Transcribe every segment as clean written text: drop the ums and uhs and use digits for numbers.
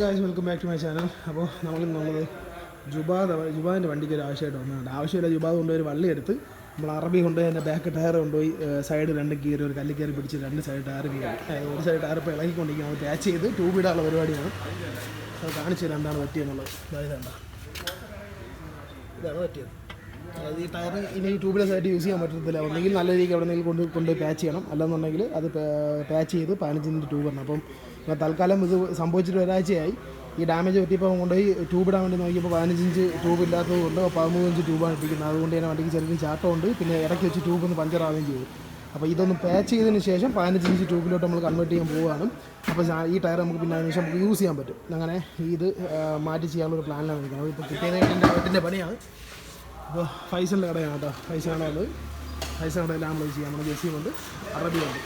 Guys, welcome back to my channel. അപ്പോൾ നമ്മളിന്നുള്ളത് ജുബാദിൻ്റെ വണ്ടിക്ക് ഒരു ആവശ്യമായിട്ട് വന്നതാണ്. ആവശ്യമില്ല, ജുബാദ് കൊണ്ടുപോയി ഒരു വള്ളി എടുത്ത് നമ്മൾ അറബി കൊണ്ടുപോയി എൻ്റെ ബാക്ക് ടയർ കൊണ്ടുപോയി സൈഡ് രണ്ട് കീറി ഒരു കല്ല് കയറി പിടിച്ച് രണ്ട് സൈഡ് ടയർ കീറി ഒരു സൈഡ് ടയർ ഇപ്പോൾ ഇളകിക്കൊണ്ടിരിക്കുക. അത് പാച്ച് ചെയ്ത് ട്യൂബ് ഇടാനുള്ള പരിപാടിയാണ്. അത് കാണിച്ചു തരാം എന്താണ് പറ്റിയെന്നുള്ളത്. ഇതാണ് പറ്റിയത്. അതായത് ഈ ടയർ ഇനി ട്യൂബ്ലെസ് ആയിട്ട് യൂസ് ചെയ്യാൻ പറ്റത്തില്ല. ഒന്നെങ്കിൽ നല്ല രീതിക്ക് എവിടെയെങ്കിലും കൊണ്ടുപോയി പാച്ച് ചെയ്യണം, അല്ലെന്നുണ്ടെങ്കിൽ അത് പാച്ച് ചെയ്ത് 15 ട്യൂബ് ഇടണം. അപ്പം തൽക്കാലം ഇത് സംഭവിച്ചിട്ട് ഒരാഴ്ചയായി. ഈ ഡാമേജ് പറ്റിയപ്പോൾ കൊണ്ടുപോയി ട്യൂബ് ഇടാൻ വേണ്ടി നോക്കിയപ്പോൾ 15 ട്യൂബ് ഇല്ലാത്തത് കൊണ്ട് 13 ട്യൂബാണ് ഇട്ടിരിക്കുന്നത്. അതുകൊണ്ട് തന്നെ വണ്ടിക്ക് ചെറിയ ചാട്ടമുണ്ട്. പിന്നെ ഇടയ്ക്ക് വെച്ച് ട്യൂബ് ഒന്ന് പഞ്ചറാവുകയും ചെയ്തു. അപ്പോൾ ഇതൊന്ന് പാച്ച് ചെയ്തതിന് ശേഷം 15 ട്യൂബിലോട്ട് നമ്മൾ കൺവേർട്ട് ചെയ്യാൻ പോവുകയാണ്. അപ്പോൾ ഈ ടയർ നമുക്ക് പിന്നെ അതിന് ശേഷം നമുക്ക് യൂസ് ചെയ്യാൻ പറ്റും. അങ്ങനെ ഇത് മാറ്റി ചെയ്യാനുള്ളൊരു പ്ലാനിലാണ് നിൽക്കുന്നത്. ഇപ്പോൾ കിട്ടിയതിൻ്റെ പണിയാണ്. അപ്പോൾ ഫൈസലിൻ്റെ കടയാണ് കേട്ടോ. ഫൈസലുള്ളത് കടയിൽ നമ്മൾ ചെയ്യാം. നമ്മൾ ജെസ്സി കൊണ്ട് അറബി കൊണ്ട്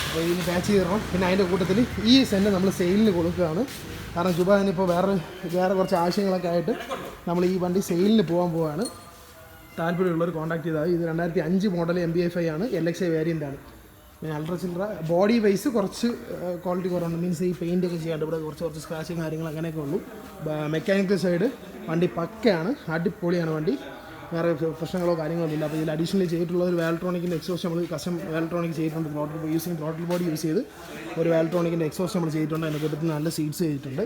അപ്പോൾ ഇതിന് പാച്ച് ചെയ്ത് തരണം. പിന്നെ അതിൻ്റെ കൂട്ടത്തിൽ ഈ സെൻറ്റ് നമ്മൾ സെയിലിന് കൊടുക്കുകയാണ്. കാരണം ജുബാദിനിപ്പോൾ വേറെ കുറച്ച് ആവശ്യങ്ങളൊക്കെ ആയിട്ട് നമ്മൾ ഈ വണ്ടി സെയിലിന് പോകാൻ താല്പര്യമുള്ളവർ കോൺടാക്ട് ചെയ്താൽ. ഇത് 2005 മോഡൽ MB-FI ആണ്, LXI വേരിയൻ്റാണ്. പിന്നെ അൾട്രാ ചില്ലറ ബോഡി വൈസ് കുറച്ച് ക്വാളിറ്റി കുറവുണ്ട്. മീൻസ് ഈ പെയിൻ്റൊക്കെ ചെയ്യാണ്ട് ഇവിടെ കുറച്ച് സ്ക്രാച്ചും കാര്യങ്ങൾ അങ്ങനെയൊക്കെ ഉള്ളൂ. മെക്കാനിക്കൽ സൈഡ് വണ്ടി പക്കയാണ്, അടിപൊളിയാണ് വണ്ടി. വേറെ പ്രശ്നങ്ങളോ കാര്യങ്ങളോ ഇല്ല. അപ്പോൾ ഇതിൽ അഡീഷണലി ചെയ്തിട്ടുള്ള ഒരു വാൽട്രോണിക്കിൻ്റെ എക്സോസ്റ്റ് നമ്മൾ കസ്റ്റം വാൽട്രോണിക് ചെയ്തിട്ടുണ്ട്. ത്രോട്ടിൽ ബോഡി യൂസ് ചെയ്ത് ഒരു വാൽട്രോണിക്കിൻ്റെ എക്സോസ്റ്റ് നമ്മൾ ചെയ്തിട്ടുണ്ട്. അതിൻ്റെ കൂട്ടത്തിൽ നല്ല സീറ്റ്സ് ചെയ്തിട്ടുണ്ട്.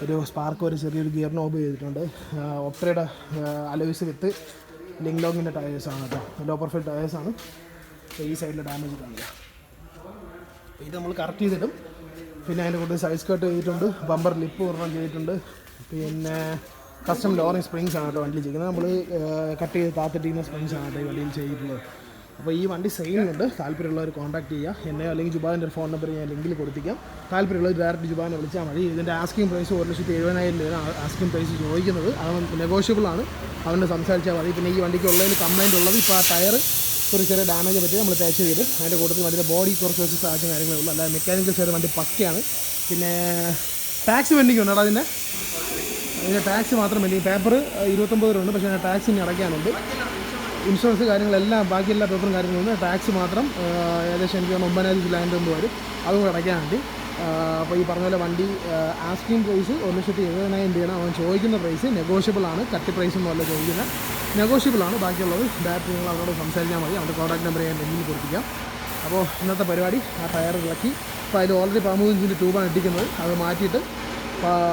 ഒരു സ്പാർക്ക്, ഒരു ചെറിയൊരു ഗിയർ നോബ് ചെയ്തിട്ടുണ്ട്. ഒപ്റ്റയുടെ അലോയ്സ് വിത്ത് ലിങ്ക് ലോങ്ങിൻ്റെ ടയേഴ്സാണ് കേട്ടോ. ലോ പെർഫെക്റ്റ് ടയേഴ്സാണ്. അപ്പോൾ ഈ സൈഡിൽ ഡാമേജ് കാണില്ല. അപ്പോൾ ഇത് നമ്മൾ കറക്റ്റ് ചെയ്തിട്ടും. പിന്നെ അതിൻ്റെ കൂടെ സൈഡ് സ്കേർട്ട് ചെയ്തിട്ടുണ്ട്. ബമ്പർ ലിപ്പ് ഒരെണ്ണം ചെയ്തിട്ടുണ്ട്. പിന്നെ കസ്റ്റം ലോറിങ് സ്പ്രിങ്സ് ആണ് കേട്ടോ വണ്ടിയിൽ ചെയ്യുന്നത്. നമ്മൾ കട്ട് ചെയ്ത് താത്തിട്ടിരിക്കുന്ന സ്പ്രിങ്സ് ആണ് കേട്ടോ ഈ വണ്ടിയിൽ ചെയ്തിട്ടുള്ളത്. അപ്പോൾ ഈ വണ്ടി സെയിലുണ്ട്. താല്പര്യമുള്ളവർ കോൺടാക്ട് ചെയ്യുക. എന്നെ അല്ലെങ്കിൽ ജുബാദിൻ്റെ ഒരു ഫോൺ നമ്പർ ഞാൻ ലിങ്കിൽ കൊടുത്തിരിക്കാം. താല്പര്യമുള്ളവർ ഡയറക്റ്റ് ജുബാദിനെ വിളിച്ചാൽ മതി. ഇതിൻ്റെ ആസ്കിംഗ് പ്രൈസ് 1,70,000 രൂപയാണ് ആസ്കിംഗ് പ്രൈസ് ചോദിക്കുന്നത്. അത് നെഗോഷ്യബിളാണ്. അവൻ്റെ സംസാരിച്ചാൽ മതി. പിന്നെ ഈ വണ്ടിക്ക് ഉള്ളതിൽ കംപ്ലയിൻ്റ് ഉള്ളത് ഇപ്പോൾ ആ ടയർ ഒരു ചെറിയ ഡാമേജ് പറ്റി നമ്മൾ പാച്ച് ചെയ്ത് അതിൻ്റെ കൂട്ടത്തിൽ വണ്ടിയുടെ ബോഡി കുറച്ച് സ്ക്രാച്ചും കാര്യങ്ങളേ ഉള്ളൂ. അല്ലാതെ മെക്കാനിക്കൽ സൈഡ് വണ്ടി പക്കയാണ്. പിന്നെ ടാക്സ് പെൻഡിങ് ഉണ്ട് കേട്ടോ. അതിൻ്റെ ടാക്സ് മാത്രം വേണ്ടി പേപ്പർ 29 രൂപ ഉണ്ട്. പക്ഷേ ടാക്സ് ഇനി അടയ്ക്കാനുണ്ട്. ഇൻഷുറൻസ് കാര്യങ്ങളെല്ലാം ബാക്കി എല്ലാ പേപ്പറും കാര്യങ്ങളുണ്ട്. ടാക്സ് മാത്രം ഏകദേശം എനിക്ക് 9,000 രൂപ വരും. അതും കൂടെ അടയ്ക്കാനുണ്ട്. അപ്പോൾ ഈ പറഞ്ഞ പോലെ വണ്ടി ആസ്കിംഗ് പ്രൈസ് 1,70,000 രൂപയാണ്. അവൻ ചോദിക്കുന്ന പ്രൈസ് നെഗോഷ്യബിളാണ്. കട്ട് പ്രൈസ് ഒന്നുമല്ല ചോദിക്കുന്നത്, നെഗോഷ്യബിളാണ്. ബാക്കിയുള്ളത് ഡയറക്റ്റ് നിങ്ങൾ അവരോട് സംസാരിച്ചാൽ മതി. അവരുടെ കോൺടാക്ട് നമ്പർ ഞാൻ എല്ലാം കൊടുപ്പിക്കാം. അപ്പോൾ ഇന്നത്തെ പരിപാടി ആ ടയർ ഇളക്കി. അപ്പോൾ അതിൽ ഓൾറെഡി 13 ട്യൂബാണ് ഇട്ടിരിക്കുന്നത്. അത് മാറ്റിയിട്ട്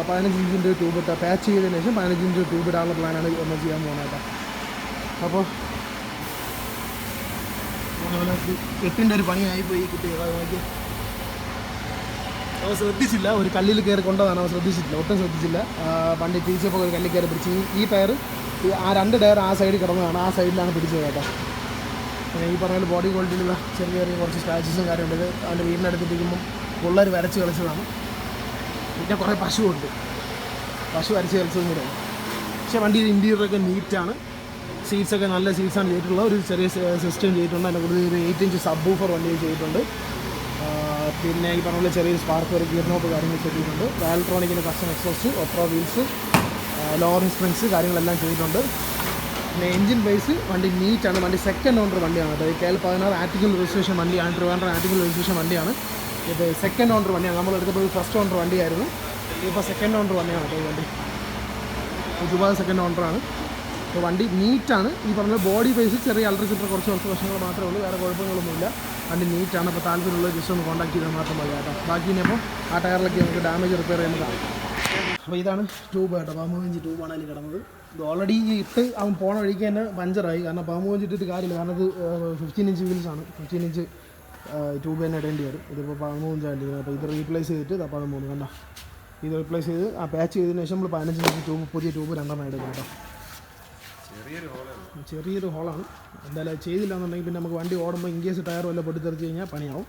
15 ട്യൂബ് ഇട്ട് പാച്ച് ചെയ്തതിന് ശേഷം 15 ട്യൂബ് ഇടാനുള്ള പ്ലാനാണ് ഒന്ന് ചെയ്യാൻ പോകുന്നത്. അപ്പോൾ കെട്ടിൻ്റെ ഒരു പണിയായിപ്പോയി കുട്ടികളെ. അവ ശ്രദ്ധിച്ചില്ല, ഒരു കല്ലിൽ കയറി കൊണ്ടതാണ്. അവ ശ്രദ്ധിച്ചിട്ടില്ല, ഒട്ടും ശ്രദ്ധിച്ചില്ല. വണ്ടി തിരിച്ചപ്പോൾ ഒരു കല്ലിൽ കയറി പിടിച്ച് ഈ ടയർ ആ 2 ടയർ ആ സൈഡിൽ കിടന്നതാണ്. ആ സൈഡിലാണ് പിടിച്ചത് കേട്ടോ. പിന്നെ ഈ പറഞ്ഞ ബോഡി ക്വാളിറ്റിയിലുള്ള ചെറിയ കുറച്ച് സ്ക്രാച്ചസും കാര്യമുണ്ട്. അവൻ്റെ വീടിൻ്റെ അടുത്തിരിക്കുമ്പം പിള്ളേർ വരച്ച് കളിച്ചതാണ്. പിന്നെ കുറേ പശുവുണ്ട്, പശു വരച്ച് കളിച്ചതും കൂടെ. പക്ഷേ വണ്ടിയുടെ ഇൻറ്റീരിയറൊക്കെ നീറ്റാണ്. സീറ്റ്സൊക്കെ നല്ല സീറ്റ്സാണ് ചെയ്തിട്ടുള്ളത്. ഒരു ചെറിയ സിസ്റ്റം ചെയ്തിട്ടുണ്ട്. അതിൻ്റെ കൂടുതൽ ഒരു 8 ഇഞ്ച് സബ് വൂഫർ വണ്ടിയിൽ ചെയ്തിട്ടുണ്ട്. പിന്നെ ഈ പറഞ്ഞ പോലെ ചെറിയൊരു സ്പാർക്ക്, ഒരു ഗിയർ നോബ് കാര്യങ്ങൾ ചെയ്തിട്ടുണ്ട്. വാൽട്രോണിക്കിൻ്റെ കസ്റ്റം എക്സോസ്റ്റ്, ഒപ്രോ വീൽസ്, ലോറിങ് സ്പ്രിങ്സ് കാര്യങ്ങളെല്ലാം ചെയ്തിട്ടുണ്ട്. പിന്നെ എഞ്ചിൻ ബേസ് വണ്ടി നീറ്റാണ്. വണ്ടി സെക്കൻഡ് ഓണർ വണ്ടിയാണ് കേട്ടോ. KL16 ആർട്ടിക്കൽ രജിസ്ട്രേഷൻ വണ്ടിയാണ്. ട്രിവാൻഡ്രം ആർട്ടിക്കൽ രജിസ്ട്രേഷൻ വണ്ടിയാണ്. ഇത് സെക്കൻഡ് ഓണർ വണ്ടിയാണ്. നമ്മൾ എടുത്തപ്പോൾ ഫസ്റ്റ് ഓണർ വണ്ടിയായിരുന്നു. ഇപ്പോൾ സെക്കൻഡ് ഓണർ വണ്ടിയാണ് കേട്ടോ ഈ വണ്ടി. ജുബാദ് സെക്കൻഡ് ഓണറാണ്. അപ്പോൾ വണ്ടി നീറ്റാണ്. ഈ പറഞ്ഞ ബോഡി ബേസ് ചെറിയ അൾട്രാ കുറച്ച് പ്രശ്നങ്ങൾ മാത്രമേ ഉള്ളൂ. വേറെ കുഴപ്പങ്ങളൊന്നുമില്ല. വണ്ടി നീറ്റാണ്. അപ്പോൾ താല്പര്യമുള്ള ജസ്റ്റ് ഒന്ന് കോൺടാക്ട് ചെയ്താൽ മാത്രം മതി കേട്ടോ. ബാക്കി ഇനിയപ്പോൾ ആ ടയറിലൊക്കെ നമുക്ക് ഡാമേജ് റിപ്പയർ ചെയ്യുന്നതാണ്. അപ്പോൾ ഇതാണ് ട്യൂബ് കേട്ടോ. 13 ട്യൂബാണ് അതിൽ കിടന്നത്. ഇത് ഓൾറെഡി ഇട്ട് അവൻ പോണ വഴിക്ക് തന്നെ പഞ്ചറായി. കാരണം 13 ഇട്ടിട്ട് കാര്യമില്ല. കാരണം ഇത് 15 ഇഞ്ച് വീൽസാണ്. 15 ഇഞ്ച് ട്യൂബ് തന്നെ ഇടേണ്ടി വരും. ഇതിപ്പോൾ 13 ആയിട്ട്. അപ്പോൾ ഇത് റീപ്ലേസ് ചെയ്തിട്ട് 13 കണ്ടോ. ഇത് റീപ്ലേസ് ചെയ്ത് ആ പാച്ച് ചെയ്തതിന് ശേഷം നമ്മൾ 15 ഇഞ്ച് ട്യൂബ്, പുതിയ ട്യൂബ് 2 എടുക്കും കേട്ടോ. ചെറിയൊരു ഹോളാണ്. എന്തായാലും അത് ചെയ്തില്ല എന്നുണ്ടെങ്കിൽ പിന്നെ നമുക്ക് വണ്ടി ഓടുമ്പോൾ ഇൻ കേസ് ടയർ വല്ല പൊട്ടിത്തെറിച്ച് കഴിഞ്ഞാൽ പണിയാവും.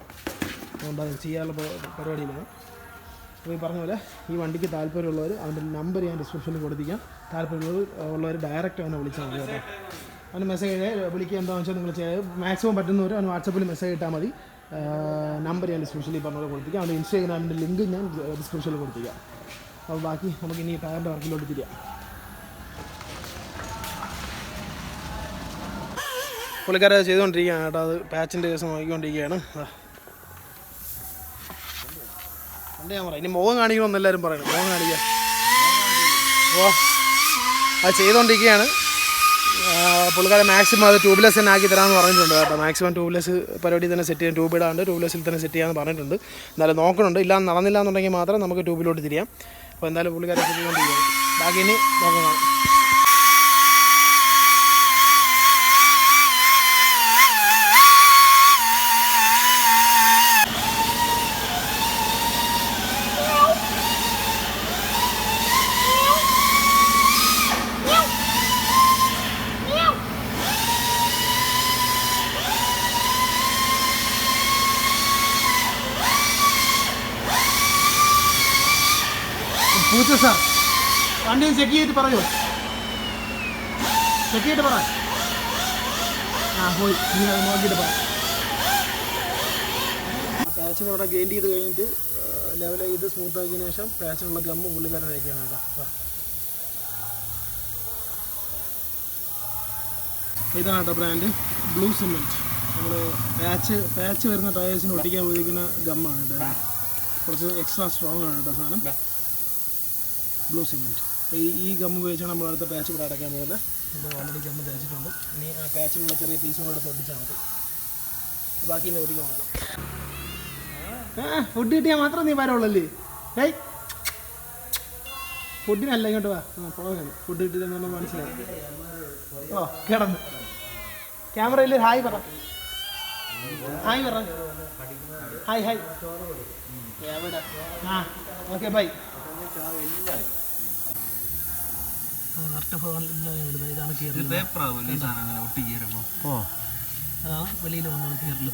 അതുകൊണ്ട് അത് ചെയ്യാനുള്ള പരിപാടിയിലാണ്. അപ്പോൾ ഈ പറഞ്ഞ പോലെ ഈ വണ്ടിക്ക് താല്പര്യമുള്ളവർ അവൻ്റെ നമ്പർ ഞാൻ ഡിസ്ക്രിപ്ഷനിൽ കൊടുത്തിരിക്കാം. താല്പര്യമുള്ളവർ ഡയറക്റ്റ് അവനെ വിളിച്ചാൽ മതി കേട്ടോ. അവന് മെസ്സേജ് വിളിക്കുക എന്താണെന്ന് വെച്ചാൽ നിങ്ങൾ മാക്സിമം പറ്റുന്നവർ അവന് വാട്സപ്പിൽ മെസ്സേജ് ഇട്ടാൽ മതി. നമ്പർ ഞാൻ ഡിസ്ക്രിപ്ഷനിൽ പറഞ്ഞ പോലെ കൊടുത്തിരിക്കാം. അവൻ്റെ ഇൻസ്റ്റാഗ്രാമിൻ്റെ ലിങ്ക് ഞാൻ ഡിസ്ക്രിപ്ഷനിൽ കൊടുത്തിരിക്കാം. അപ്പോൾ ബാക്കി നമുക്ക് ഇനി ടയറിൻ്റെ വർക്കിലോട്ട് തിരിയാം. പുള്ളിക്കാരെ ചെയ്തുകൊണ്ടിരിക്കുകയാണ് കേട്ടോ. അത് പാച്ചിൻ്റെ ദിവസം നോക്കിക്കൊണ്ടിരിക്കുകയാണ്. ഞാൻ പറയാം ഇനി മുഖം കാണിക്കണമെന്ന് എല്ലാവരും പറയണം. മുഖം കാണിക്കാം. ഓ അത് ചെയ്തുകൊണ്ടിരിക്കുകയാണ്. പുള്ളിക്കാരെ മാക്സിമം അത് ട്യൂബ്ലെസ് തന്നെ ആക്കി തരാമെന്ന് പറഞ്ഞിട്ടുണ്ട് കേട്ടോ. മാക്സിമം ട്യൂബ്ലെസ് പരിപാടി തന്നെ സെറ്റ് ചെയ്യാൻ, ട്യൂബ് ഇടാണ്ട് ട്യൂബ്ലെസ്സിൽ തന്നെ സെറ്റ് ചെയ്യാമെന്ന് പറഞ്ഞിട്ടുണ്ട്. എന്നാലും നോക്കണുണ്ട്. ഇല്ല നടന്നില്ല എന്നുണ്ടെങ്കിൽ മാത്രം നമുക്ക് ട്യൂബിലോട്ട് തിരിയാം. അപ്പോൾ എന്തായാലും പുള്ളിക്കാരെ ചെയ്തുകൊണ്ടിരിക്കുകയാണ്. ബാക്കി ഇനി നോക്കാം കാണാം. പൂച്ച സാർ വണ്ടി ചെക്ക് ചെയ്തിട്ട് പറയോ? ചെക്ക് ചെയ്തിട്ട് പറ. പോയി നീ അത് നോക്കിയിട്ട് പറ. പാച്ചിന് ഇവിടെ ഗ്രൈൻഡ് ചെയ്ത് കഴിഞ്ഞിട്ട് ലെവൽ ചെയ്ത് സ്മൂത്ത് ആക്കിയതിന് ശേഷം പാച്ചിനുള്ള ഗമ്മ് പുള്ളിക്കാരൻ വയ്ക്കുകയാണ് കേട്ടോ. ഇതാണ് കേട്ടോ ബ്രാൻഡ് ബ്ലൂ സിമെൻറ്റ്. നമ്മൾ പാച്ച് വരുന്ന ടയേഴ്സിന് ഒട്ടിക്കാൻ ഉപയോഗിക്കുന്ന ഗമ്മാണ് കേട്ടോ. കുറച്ച് എക്സ്ട്രാ സ്ട്രോങ് ആണ് കേട്ടോ സാധനം. Blue cement. അപ്പോൾ ഈ ഗമ്മ് ഉപയോഗിച്ചാണ് നമ്മൾ അടുത്ത പാച്ച് ഇവിടെ അടയ്ക്കാൻ പോകുന്നത്. ഇപ്പോൾ ഓൾറെഡി ഗമ്മ് തേച്ചിട്ടുണ്ട്. ഇനി ആ പാച്ചിനുള്ള ചെറിയ പീസും കൂടെ തൊട്ടിച്ചാൽ മതി. ബാക്കി ഇന്ന് ഒരിക്കൽ നോക്കാം. ഫുഡ് കിട്ടിയാൽ മാത്രം നീ വരവുള്ളല്ലേ? ഏയ് ഫുഡിനല്ല ഇങ്ങോട്ട് വാ. പോകാൻ ഫുഡ് കിട്ടിയില്ലെന്ന് മനസ്സിലായി. ഓ കിടന്നു. ക്യാമറയിൽ ഹായ് പറ. ഹായ് പറ. Hi hi. എവിടെ? Okay bye. ഇതാണ് കീറൽ. അതാണ് വെളിയിൽ വന്നത് കീറൽ.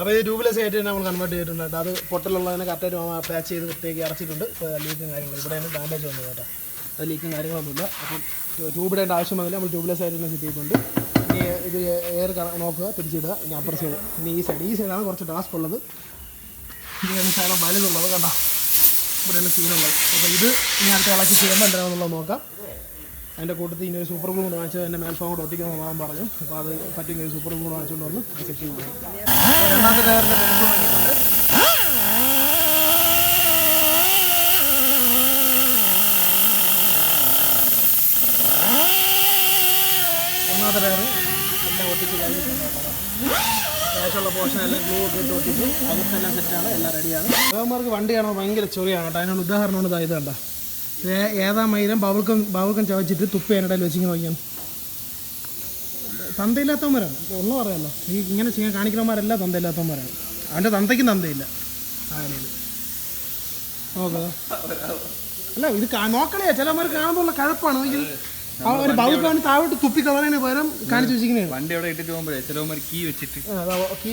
അപ്പോൾ ഇത് ട്യൂബ്ലെസ് ആയിട്ട് നമ്മൾ കൺവേർട്ട് ചെയ്തിട്ടുണ്ട്. അത് പൊട്ടലുള്ളതിനെ കറക്റ്റായിട്ട് പാച്ച് ചെയ്ത് വൃത്തിയാക്കി അടച്ചിട്ടുണ്ട്. ഇപ്പോൾ ലീക്കും കാര്യങ്ങളും ഇവിടെയാണ് ഡാമേജ് വന്നത് കേട്ടോ. അത് ലീക്കും കാര്യങ്ങളൊന്നുമില്ല. അപ്പം ട്യൂബ് ഇടേണ്ട ആവശ്യമൊന്നുമില്ല. നമ്മൾ ട്യൂബ്ലെസ് ആയിട്ട് തന്നെ സെറ്റ് ചെയ്തിട്ടുണ്ട്. ഇനി ഇത് എയർ നോക്കുക, തിരിച്ചിടുക. ഇനി അപ്പുറ സൈഡ്, ഇനി ഈ സൈഡാണ് കുറച്ച് ടാസ്ക് ഉള്ളത്. ഇവിടെയാണ് ശകലം വലുതുള്ളത് കണ്ടോ. ഇവിടെയാണ് സീനുള്ളത്. അപ്പോൾ ഇത് ഇനി അടുത്ത ഇളക്കി ചെയ്യുമ്പോൾ എന്താണെന്നുള്ളത് നോക്കാം. അതിൻ്റെ കൂട്ടത്തിൽ ഇനി ഒരു സൂപ്പർ ഗ്ലൂ കൊണ്ട് വാങ്ങിച്ചത് എൻ്റെ മേൽഫോം കൂടെ ഒട്ടിക്കണം പോകാൻ പറഞ്ഞു. അപ്പോൾ അത് പറ്റുമെങ്കിൽ ഒരു സൂപ്പർ ഗ്ലൂ കൂടെ വാങ്ങിച്ചുകൊണ്ട് വന്ന് സെറ്റ് ചെയ്തു. രണ്ടാമത്തെ ടയറിൻ്റെ പെയിൻറ്റ് വാങ്ങിയിട്ടുണ്ട്. ഒന്നാമത്തെ ടയർ എല്ലാം ഒട്ടിച്ച് കഴിഞ്ഞിട്ടുണ്ട്. ശേഷമുള്ള പോർഷൻ എല്ലാം ഗ്ലൂ ഒക്കെ ഇട്ട് ഒട്ടിച്ച് അകത്തെല്ലാം സെറ്റാണ്, എല്ലാം റെഡിയാണ്. ദേവന്മാർക്ക് വണ്ടി കാണാൻ ഭയങ്കര ചൊറിയാണ് കേട്ടോ. അതിനുള്ള ഉദാഹരണമാണ് ഇത് കണ്ട. ഏതാ മൈരം ബബിൾക്കം ചവച്ചിട്ട് തുപ്പി അതിനിടയിൽ വെച്ചിങ്ങനെ വയ്ക്കണം. തന്തയില്ലാത്തവന്മാരാണ് ഒന്നും പറയാമല്ലോ. ഈ ഇങ്ങനെ ചെയ്യാൻ കാണിക്കുന്നവന്മാരെല്ലാം തന്തയില്ലാത്തവന്മാരാണ്. അവൻ്റെ തന്തയ്ക്കും തന്തയില്ല ആ കളിയിൽ. നോക്കുക അല്ല ഇത് നോക്കണേ. ചിലവന്മാർ കാണുമ്പോൾ ഉള്ള കഴപ്പാണ്. ഒരു ബബിൾക്കാണ് താഴോട്ട് തുപ്പി കളറിന് പകരം കാണിച്ചു വെച്ചിരിക്കുന്നത്. വണ്ടി അവിടെ ഇട്ടിട്ട് പോകുമ്പോഴേ ചിലവന്മാർ കീ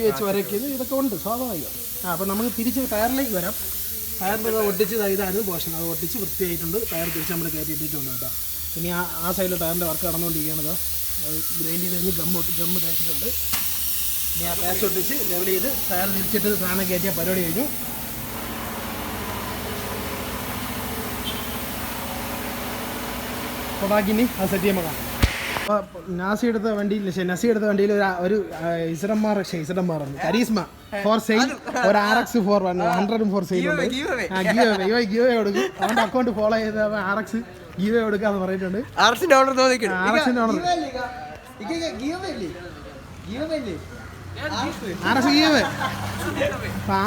വെച്ച് വരയ്ക്കുന്നത് ഇതൊക്കെ ഉണ്ട് സ്വാഭാവികം. അപ്പോൾ നമുക്ക് തിരിച്ച് ടയറിലേക്ക് വരാം. ടയറിൻ്റെ ഒട്ടിച്ച് ഇതായിരുന്നു പോർഷൻ. അത് ഒട്ടിച്ച് വൃത്തിയായിട്ടുണ്ട്. ടയർ തിരിച്ച് നമ്മൾ കയറ്റി ഇട്ടിട്ടുണ്ട് കേട്ടോ. ഇനി ആ സൈഡിൽ ടയറിൻ്റെ വർക്ക് നടന്നുകൊണ്ടിരിക്കുകയാണത്. അത് ഗ്രൈൻഡ് ചെയ്ത് കഴിഞ്ഞ് ഗമ്മ് തേച്ചിട്ടുണ്ട്. ഇനി ആ പാച്ച് ഒട്ടിച്ച് ലെവൽ ചെയ്ത് ടയർ തിരിച്ചിട്ട് സാധനം കയറ്റിയ പരിപാടി കഴിഞ്ഞു. അപ്പോൾ ബാക്കി ഇനി അത് സെറ്റ് ചെയ്യുമ്പോൾ കാണാം. അപ്പോൾ നസി എടുത്ത വണ്ടിയിൽ ഒരു ഇസഡന്മാർ കരീസ്മ ഫോർ സെയിൽ, ഒരു RX 100 ഫോർ സെയിൽ ഉണ്ട്. ഗീവ് കൊടുക്കും. അവൻ്റെ അക്കൗണ്ട് ഫോളോ ചെയ്ത് RX ഗീവ് കൊടുക്കാന്ന് പറഞ്ഞിട്ടുണ്ട്. RXന്റെ ഓർഡർ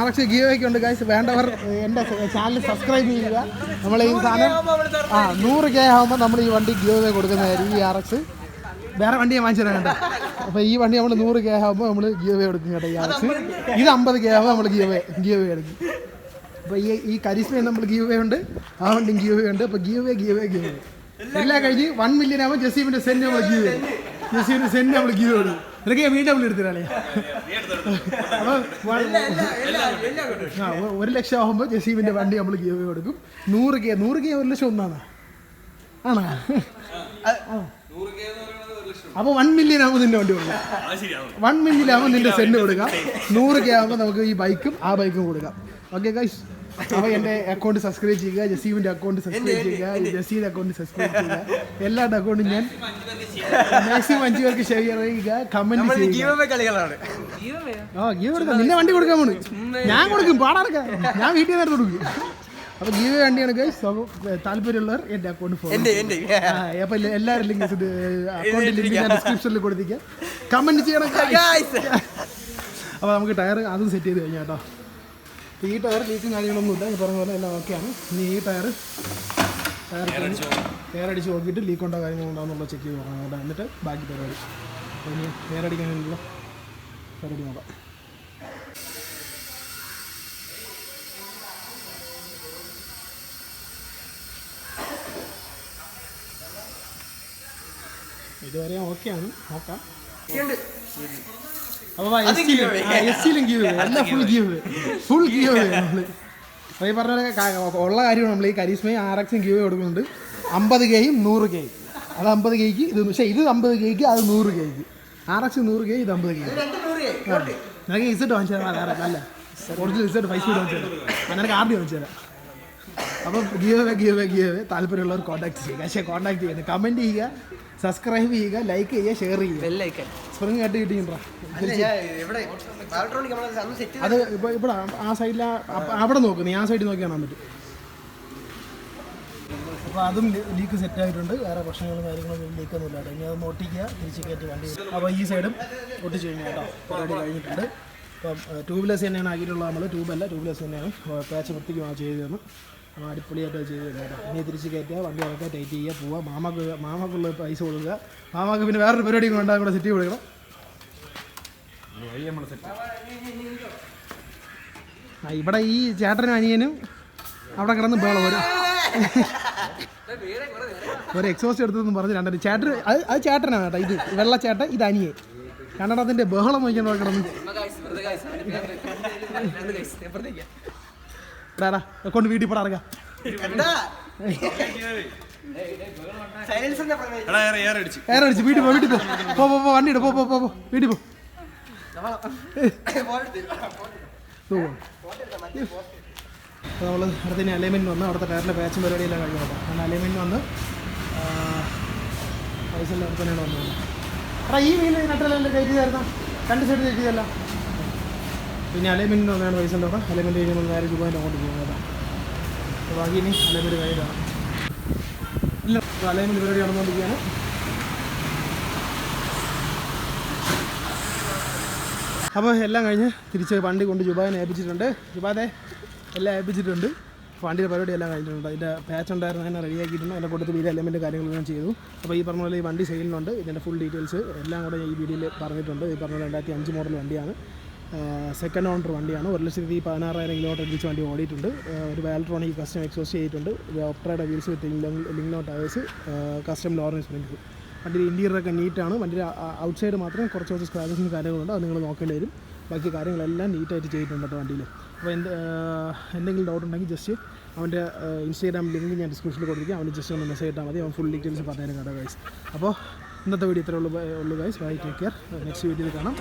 RX ഗീവൊക്കെ ഉണ്ട് ഗൈസ്. വേണ്ടവർ എൻ്റെ ചാനൽ സബ്സ്ക്രൈബ് ചെയ്യുക. നമ്മൾ ഈ സാധനം 100K ആകുമ്പോൾ നമ്മൾ ഈ വണ്ടി ഗീവ് കൊടുക്കുന്നതായിരിക്കും. ഈ RX വേറെ വണ്ടി ഞാൻ വാങ്ങിച്ചു തരാം കേട്ടോ. അപ്പോൾ ഈ വണ്ടി നമ്മൾ 100K ആകുമ്പോൾ നമ്മൾ ഗീവ് കൊടുക്കും കേട്ടോ. ഈ RX ഇത് 50K ആകുമ്പോൾ നമ്മൾ ഗീവ് എടുക്കും. അപ്പോൾ ഈ കരീസ്മയിൽ നമ്മൾ ഗീവ് ഉണ്ട്, ആ വണ്ടി ഗീവ് ഉണ്ട്. അപ്പോൾ ഗീവ് എല്ലാം കഴിഞ്ഞ് 1 മില്യൺ ആകുമ്പോൾ ജസീമിൻ്റെ സെൻറ്റ് നമ്മൾ ഗീവ് ചെയ്യും. ജസീമിൻ്റെ സെൻറ്റ് നമ്മൾ ഗീവ് കൊടുക്കും. ഇതൊക്കെ വീണ്ടും എടുത്തിട്ടാണ്. അപ്പോൾ 1 ലക്ഷം ആകുമ്പോൾ ജസീമിൻ്റെ വണ്ടി നമ്മൾ ഗീവ് കൊടുക്കും. 100K 1 ലക്ഷം ഒന്നാണ് ആണോ? അപ്പോൾ 1 മില്യൺ ആകുമ്പോൾ നിന്റെ വണ്ടി കൊടുക്കാം. 1 മില്യൺ ആകുമ്പോൾ നിന്റെ സെന്റ് കൊടുക്കാം. 100K ആകുമ്പോൾ നമുക്ക് ഈ ബൈക്കും ആ ബൈക്കും കൊടുക്കാം. ഓക്കെ ഗൈസ്, അപ്പോൾ എൻ്റെ അക്കൗണ്ട് സബ്സ്ക്രൈബ് ചെയ്യുക, ജസീമിൻ്റെ അക്കൗണ്ട് സബ്സ്ക്രൈബ് ചെയ്യുക, ജസീൻ്റെ അക്കൗണ്ട് സബ്സ്ക്രൈബ് ചെയ്യുക. എല്ലാവരുടെ അക്കൗണ്ടും ഞാൻ മാക്സിമം 5 പേർക്ക് ഷെയർ ചെയ്യുക, കമൻറ്റ് ചെയ്യുക. ഗീവ് കൊടുക്കാം, നിന്നെ വണ്ടി കൊടുക്കാൻ പോണു. ഞാൻ കൊടുക്കും, പാടാറക്കാം, ഞാൻ വീട്ടിൽ നേരത്തെ കൊടുക്കും. അപ്പോൾ ഗീവ് വണ്ടിയാണ് ഗൈസ്. താല്പര്യമുള്ളവർ എൻ്റെ അക്കൗണ്ട് ഫോളോ. അപ്പോൾ എല്ലാവരും ലിങ്ക് അക്കൗണ്ട് ലിങ്ക് ഞാൻ ഡിസ്ക്രിപ്ഷനിൽ കൊടുത്തിരിക്കാം, കമൻറ്റ് ചെയ്യണം. അപ്പോൾ നമുക്ക് ടയർ അതും സെറ്റ് ചെയ്ത് കഴിഞ്ഞാൽ കേട്ടോ. ഈ ടയർ ലീക്കും കാര്യങ്ങളൊന്നുമില്ല, ഈ പറഞ്ഞ പോലെ എല്ലാം ഓക്കെയാണ്. ഇനി ഈ ടയർ അടിച്ച് നോക്കിയിട്ട് ലീക്ക് ഉണ്ടോ കാര്യങ്ങളുണ്ടോ എന്നുള്ളത് ചെക്ക് ചെയ്ത് നോക്കണം കേട്ടോ. എന്നിട്ട് ബാക്കി പരിപാടി. അപ്പോൾ ഇനി അടിക്കാനുള്ള പരിപാടി നോക്കാം. ഇതുവരെ ഓക്കെയാണ്, നോക്കാം. അപ്പോൾ എസ്സിലും ഗീവ് അല്ല, ഫുൾ ഗീവ് നമ്മൾ. അപ്പോൾ ഈ പറഞ്ഞ ഉള്ള കാര്യമാണ്. നമ്മൾ ഈ കരീസ്മയും RX ഗീവ് കൊടുക്കുന്നുണ്ട്. 50Kയും 100Kയും. അത് 50Kക്ക് ഇത്, പക്ഷേ ഇത് 50Kക്ക്, അത് 100Kക്ക്. RX 100K, ഇത് 50K. നിനക്ക് ഇസെറ്റ് വാങ്ങിച്ചു തരാം. അല്ല, ഒറിജിനൽ ഇസെറ്റ് 5 സ്പീഡ് വാങ്ങിച്ചു തരാം. നിനക്ക് RD വാങ്ങിച്ചു തരാം. അപ്പം ഗീവ് താല്പര്യമുള്ളവർ കോൺടാക്ട് ചെയ്യുക. പക്ഷേ കോൺടാക്ട് ചെയ്യുന്നത് കമൻറ്റ് ചെയ്യുക, സബ്സ്ക്രൈബ് ചെയ്യുക, ലൈക്ക് ചെയ്യുക, ഷെയർ ചെയ്യുക. സ്പ്രിങ് കട്ട് കിട്ടിയിട്ടുണ്ടോ? അത് ഇവിടെ ആ സൈഡിൽ അവിടെ നോക്ക്, നീ ആ സൈഡിൽ നോക്കി കാണാൻ പറ്റും. അപ്പോൾ അതും ലീക്ക് സെറ്റ് ആയിട്ടുണ്ട്. വേറെ പ്രശ്നങ്ങളും കാര്യങ്ങളും ലീക്കൊന്നും ഇല്ല. ഇനി അത് ഒട്ടിക്കുക, തിരിച്ച് കയറ്റി വണ്ടി. അപ്പോൾ ഈ സൈഡും ഒട്ടിച്ച് കഴിഞ്ഞു കേട്ടോ. പരിപാടി കഴിഞ്ഞിട്ടുണ്ട്. അപ്പം ട്യൂബ്ലെസ് തന്നെയാണ് ആക്കിയിട്ടുള്ളത്. നമ്മൾ ട്യൂബ്ലെസ് തന്നെയാണ്. പാച്ച് വൃത്തിക്കുമാണ് ചെയ്ത് തന്നു. അടിപൊളിയായിട്ട് ചെയ്ത് തന്നു കേട്ടോ. ഇനി തിരിച്ച് കയറ്റുക, വണ്ടി ഇറക്കുക, ടൈറ്റ് ചെയ്യുക, പോവുക. മാമാക്കുള്ള പൈസ കൊടുക്കുക. മാമാക്ക് പിന്നെ വേറൊരു പരിപാടിയും വേണ്ട, കൂടെ സെറ്റ് കൊടുക്കണം. ഇവിടെ ഈ ചേട്ടനും അനിയനും അവിടെ കിടന്ന് ബഹളം ഒരു എക്സോസ്റ്റ് എടുത്തെന്ന് പറഞ്ഞ് രണ്ടര ചേട്ടൻ. അത് ചേട്ടനാണ് കേട്ടോ. ഇത് വെള്ള ചേട്ടൻ, ഇത് അനിയൻ. കന്നഡത്തിൻ്റെ ബഹളം നോക്കിയാണ് കിടന്ന്. കൊണ്ട് വീട്ടിൽ പോടാ ഇറങ്ങാം. എയറടിച്ച് വീട്ടിൽ പോ വണ്ടി ഇട്. പോ വീട്ടിൽ പോ. നമ്മൾ അടുത്തന്നെ അലൈൻമെൻറ്റ് വന്ന് അവിടുത്തെ ടയറിൻ്റെ പാച്ചും പരിപാടിയെല്ലാം കഴിഞ്ഞു കേട്ടോ. കാരണം അലൈൻമെൻറ്റ് വന്ന് പൈസെല്ലാം അടുത്ത് തന്നെയാണ് വന്നത്. ഈ വീല് നട്ടലെല്ലാം കയറ്റി തരുന്ന 2 സൈഡ് കയറ്റിയതല്ല. പിന്നെ അലൈൻമെൻറ്റിന് വന്നതാണ് പൈസൻ്റെ അവിടെ. അലൈൻമെൻറ്റ് കഴിഞ്ഞാൽ നേരെ രൂപേൻ്റെ അങ്ങോട്ട് പോകും കേട്ടോ. അപ്പോൾ ബാക്കി ഇനി അലൈൻമെൻറ്റ് കഴിഞ്ഞിട്ടാണ്. ഇല്ല, അലൈൻമെൻറ്റ് പരിപാടി നടന്നുകൊണ്ടിരിക്കുകയാണ്. അപ്പോൾ എല്ലാം കഴിഞ്ഞ് തിരിച്ച് വണ്ടി കൊണ്ട് ജുബാനെ ഏൽപ്പിച്ചിട്ടുണ്ട്. ജുബാദെ എല്ലാം ഏൽപ്പിച്ചിട്ടുണ്ട്. വണ്ടിയുടെ പരിപാടി എല്ലാം കഴിഞ്ഞിട്ടുണ്ട്. അതിൻ്റെ പാച്ച് ഉണ്ടായിരുന്നു, അതിനെ റെഡിയാക്കിയിട്ടുണ്ട്. അതിൻ്റെ കൂട്ടത്തിൽ ഈ എലമെൻറ്റ് കാര്യങ്ങളെല്ലാം ചെയ്തു. അപ്പോൾ ഈ പറഞ്ഞ പോലെ ഈ വണ്ടി സെയിലിനുണ്ട്. ഇതിൻ്റെ ഫുൾ ഡീറ്റെയിൽസ് എല്ലാം കൂടെ ഈ വീഡിയോയിൽ പറഞ്ഞിട്ടുണ്ട്. ഈ പറഞ്ഞ 2005 മോഡൽ വണ്ടിയാണ്. സെക്കൻഡ് ഓണർ വണ്ടിയാണ്. 1,16,000 കിലോമീറ്റർ അടിച്ച് വണ്ടി ഓടിയിട്ടുണ്ട്. ഒരു വാൽട്രോണിക് കസ്റ്റം എക്സോസ്റ്റ് ചെയ്തിട്ടുണ്ട്. ഓപ്ട്രയുടെ വീൽസ് വിത്ത് ലിങ്നോ ടയേഴ്സ്, കസ്റ്റം ലോറൻസ് സ്പ്രിംഗ്. വണ്ടിയുടെ ഇൻറ്റീരിയറൊക്കെ നീറ്റാണ്. വണ്ടിയുടെ ഔട്ട്സൈഡ് മാത്രം കുറച്ച് സ്ക്രാച്ചസും കാര്യങ്ങളുണ്ട്. അത് നിങ്ങൾ നോക്കേണ്ടി വരും. ബാക്കി കാര്യങ്ങളെല്ലാം നീറ്റായിട്ട് ചെയ്തിട്ടുണ്ട് കേട്ടോ വണ്ടിയിൽ. അപ്പോൾ എന്തെങ്കിലും ഡൗട്ട് ഉണ്ടെങ്കിൽ ജസ്റ്റ് അവൻ്റെ ഇൻസ്റ്റാഗ്രാം ലിങ്ക് ഞാൻ ഡിസ്ക്രിപ്ഷനിൽ കൊടുത്തിരിക്കും. അവന് ജസ്റ്റ് ഒന്ന് മെസ്സേജ് ഇട്ടാൽ മതി. അവൻ ഫുൾ ഡീറ്റെയിൽസ് പറഞ്ഞുതരും കേട്ടോ ഗൈസ്. അപ്പോൾ ഇന്നത്തെ വീഡിയോ ഇത്രേ ഉള്ളൂ guys. Bye, take care. Next വീഡിയോയിൽ കാണാം.